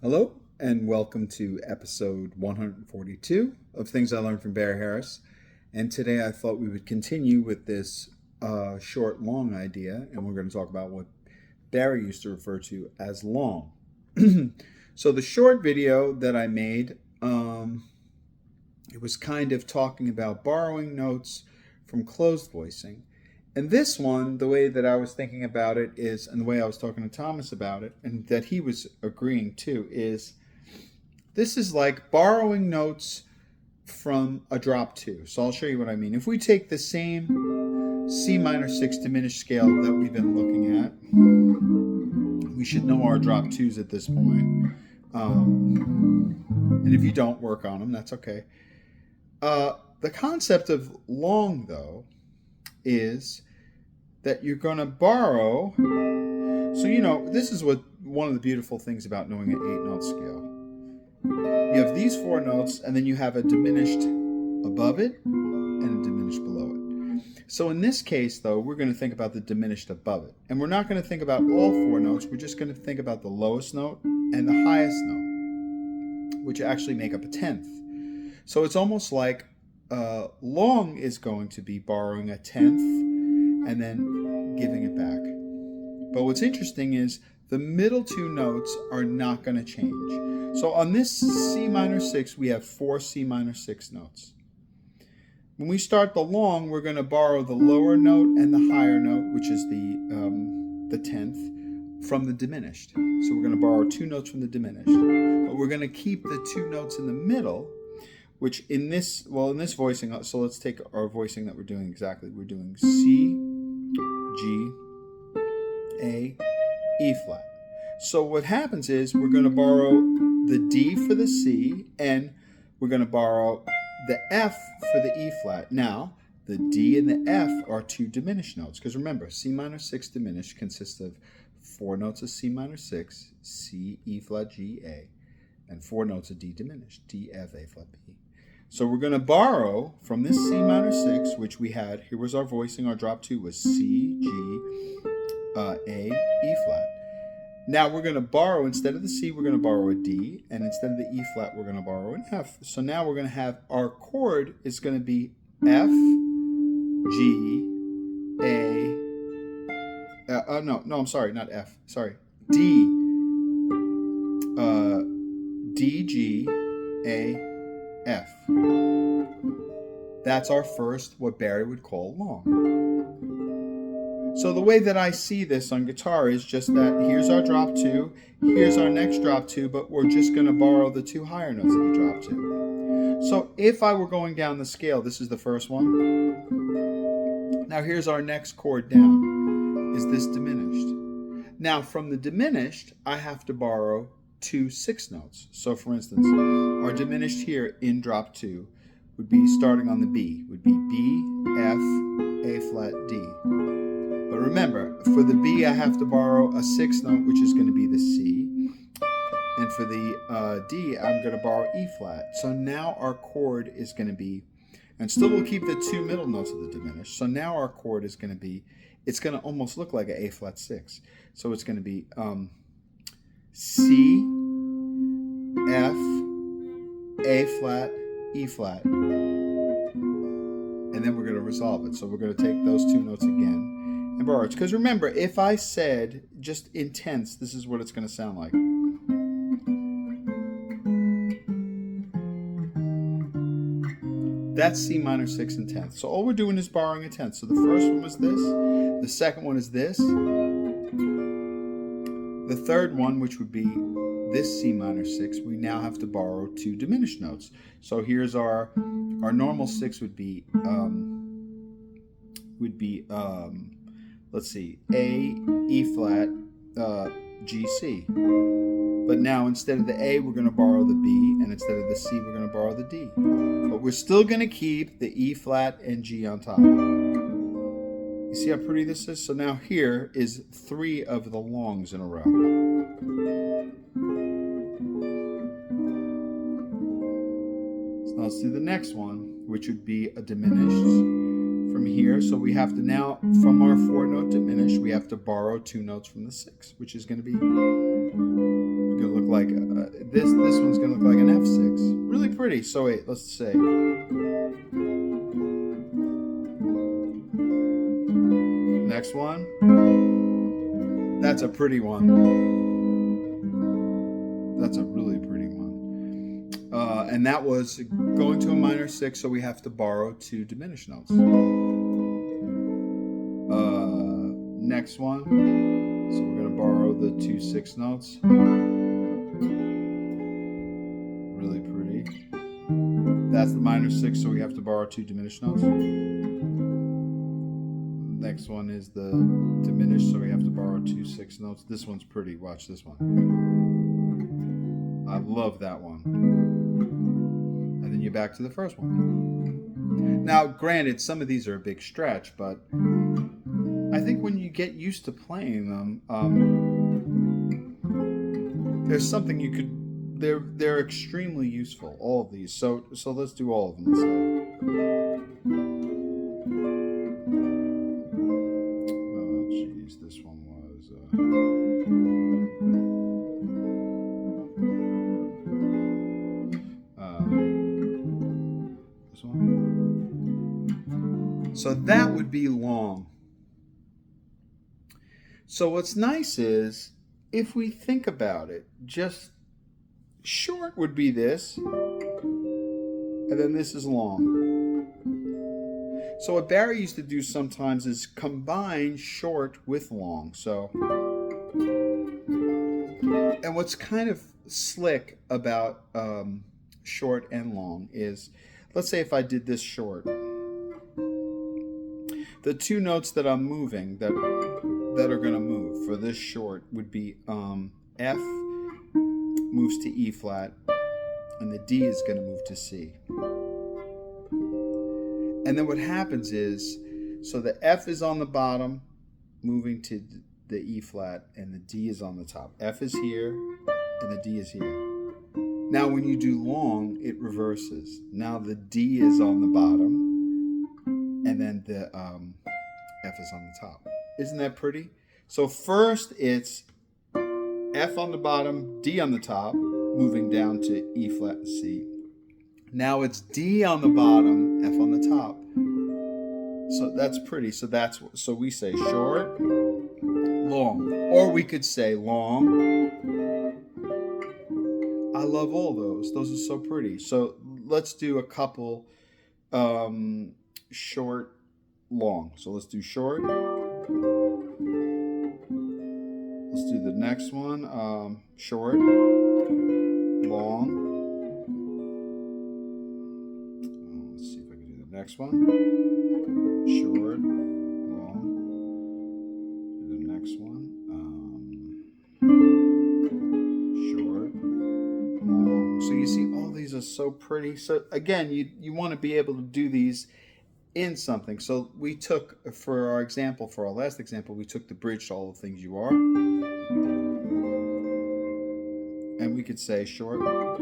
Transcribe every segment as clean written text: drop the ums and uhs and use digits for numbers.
Hello, and welcome to episode 142 of Things I Learned from Barry Harris. And today I thought we would continue with this short-long idea, and we're going to talk about what Barry used to refer to as long. So the short video that I made, it was kind of talking about borrowing notes from closed voicing. And this one, the way that I was thinking about it is, and the way I was talking to Thomas about it, and that he was agreeing too, is this is like borrowing notes from a drop two. So I'll show you what I mean. If we take the same C minor 6 diminished scale that we've been looking at, we should know our drop twos at this point. And if you don't work on them, that's okay. The concept of long, though, is that you're going to borrow. So, this is what one of the beautiful things about knowing an 8-note scale. You have these 4 notes, and then you have a diminished above it and a diminished below it. So in this case, though, we're going to think about the diminished above it. And we're not going to think about all 4 notes. We're just going to think about the lowest note and the highest note, which actually make up a 10th. So it's almost like long is going to be borrowing a 10th and then giving it back. But what's interesting is the middle 2 notes are not going to change. So on this C minor 6, we have 4 C minor 6 notes. When we start the long, we're going to borrow the lower note and the higher note, which is the 10th, from the diminished. So we're going to borrow 2 notes from the diminished. But we're going to keep the 2 notes in the middle, which in this voicing, so let's take our voicing that we're doing exactly. We're doing C, G, A, E flat. So what happens is we're going to borrow the D for the C, and we're going to borrow the F for the E flat. Now, the D and the F are 2 diminished notes, because remember, C minor 6 diminished consists of 4 notes of C minor 6, C, E flat, G, A, and 4 notes of D diminished, D, F, A flat, B. So we're going to borrow from this C minor 6, which we had, here was our voicing, our drop 2 was C, G, A, E flat. Now we're going to borrow, instead of the C, we're going to borrow a D, and instead of the E flat, we're going to borrow an F. So now we're going to have, our chord is going to be F, G, A, no, I'm sorry, not F, sorry, D, D, G, A, F. That's our first, what Barry would call long. So the way that I see this on guitar is just that here's our drop 2, here's our next drop 2, but we're just going to borrow the 2 higher notes of the drop 2. So if I were going down the scale, this is the first one. Now here's our next chord down, is this diminished. Now from the diminished, I have to borrow 2 6 notes. So for instance, our diminished here in drop 2 would be starting on the B, would be B, F, A flat, D. But remember, for the B I have to borrow a 6th note, which is going to be the C. And for the D, I'm going to borrow E flat. So now our chord is going to be, and still we'll keep the 2 middle notes of the diminished. So now our chord is going to be, it's going to almost look like an A flat 6. So it's going to be C, F, A flat, E flat. And then we're going to resolve it. So we're going to take those 2 notes again and borrow it. Because remember, if I said just in tenths, this is what it's going to sound like. That's C minor 6 and 10th. So all we're doing is borrowing a 10th. So the first one was this. The second one is this. The third one, which would be this C minor 6, we now have to borrow 2 diminished notes. So here's our normal 6 would be let's see, A, E flat, G, C. But now instead of the A, we're going to borrow the B, and instead of the C, we're going to borrow the D. But we're still going to keep the E flat and G on top. You see how pretty this is? So now here is 3 of the longs in a row. So now let's do the next one, which would be a diminished from here. So we have to now, from our 4-note diminished, we have to borrow 2 notes from the 6, which is going to be, going to look like this one's gonna look like an F6. Really pretty. So wait, let's say. Next one. That's a pretty one. That's a really pretty one. And that was going to a minor 6, so we have to borrow 2 diminished notes. Next one. So we're going to borrow the 2 6 notes. Really pretty. That's the minor 6, so we have to borrow 2 diminished notes. Next one is the diminished, so we have to borrow 2 6 notes. This one's pretty. Watch this one. I love that one. And then you're back to the first one. Now, granted, some of these are a big stretch, but I think when you get used to playing them, there's something you could. They're extremely useful. All of these. So let's do all of them. Oh, geez, this one was. This one. So that would be long. So what's nice is, if we think about it, just short would be this, and then this is long. So what Barry used to do sometimes is combine short with long. So, and what's kind of slick about short and long is, let's say if I did this short, the 2 notes that I'm moving that are going to move for this short would be F moves to E flat, and the D is going to move to C. And then what happens is, so the F is on the bottom, moving to the E flat, and the D is on the top. F is here, and the D is here. Now when you do long, it reverses. Now the D is on the bottom, and then the F is on the top. Isn't that pretty? So first it's F on the bottom, D on the top, moving down to E flat and C. Now it's D on the bottom, F on the top. So that's pretty. So we say short, long, or we could say long. I love all those. Those are so pretty. So let's do a couple short, long. So let's do short. Let's do the next one. Short, long. Let's see if I can do the next one. Short, long. Do the next one. Short, long. So you see, all these are so pretty. So again, you want to be able to do these in something. So we took, for our example, for our last example, we took the bridge to All the Things You Are. And we could say short. Well,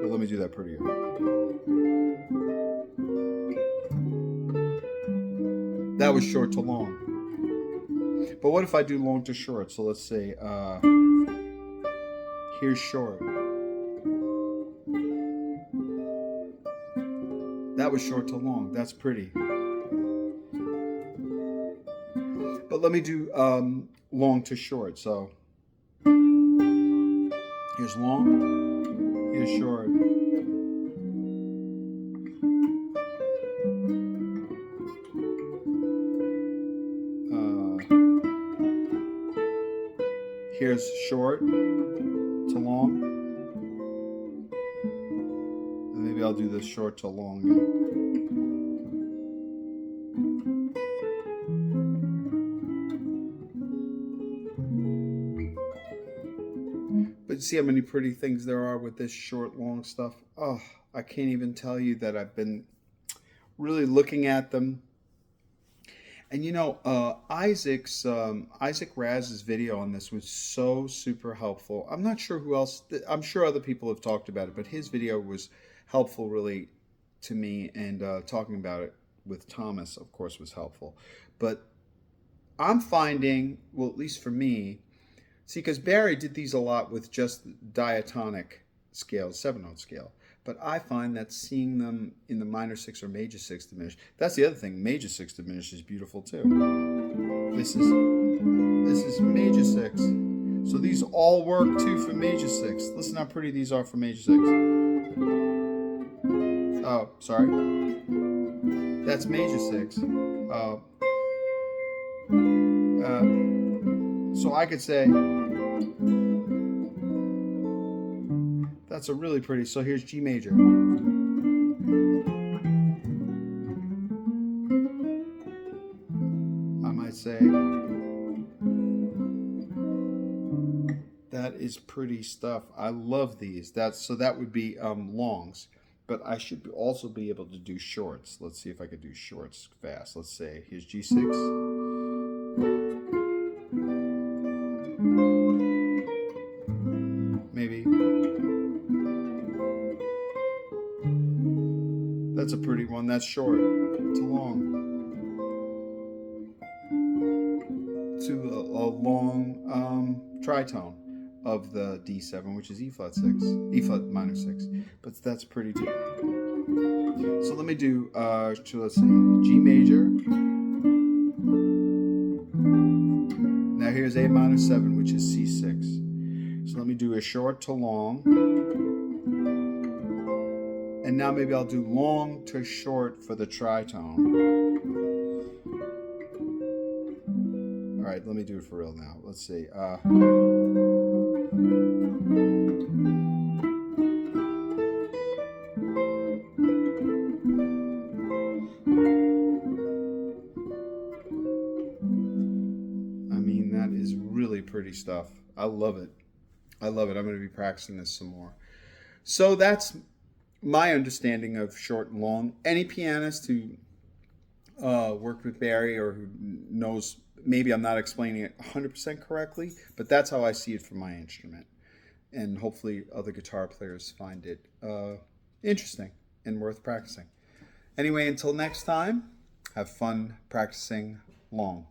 let me do that prettier. That was short to long. But what if I do long to short? So let's say, here's short. That was short to long. That's pretty. But let me do long to short. So here's long, here's short. Here's short to long. And maybe I'll do this short to long again. But see how many pretty things there are with this short, long stuff. Oh, I can't even tell you that I've been really looking at them. And you know, Isaac Raz's video on this was so super helpful. I'm not sure who else, I'm sure other people have talked about it, but his video was helpful really to me, and talking about it with Thomas, of course, was helpful. But I'm finding, well, at least for me, see, because Barry did these a lot with just diatonic scales, 7-note scale. But I find that seeing them in the minor 6 or major 6 diminished, that's the other thing, major 6 diminished is beautiful too. This is major 6. So these all work too for major 6. Listen how pretty these are for major 6. Oh, sorry. That's major 6. So I could say, that's a really pretty, so here's G major. I might say, that is pretty stuff. I love these. So that would be longs. But I should also be able to do shorts. Let's see if I could do shorts fast. Let's say, here's G6. Maybe. That's a pretty one. That's short to long. To a long tritone of the D7, which is E flat 6, E flat minor 6. But that's pretty too. So let me do, let's see, G major. Now here's A minor 7, which is C6. So let me do a short to long. And now maybe I'll do long to short for the tritone. All right, let me do it for real now. Let's see. That is really pretty stuff. I love it. I love it. I'm going to be practicing this some more. So that's my understanding of short and long. Any pianist who worked with Barry or who knows, maybe I'm not explaining it 100% correctly, but that's how I see it for my instrument. And hopefully other guitar players find it interesting and worth practicing. Anyway, until next time, have fun practicing long.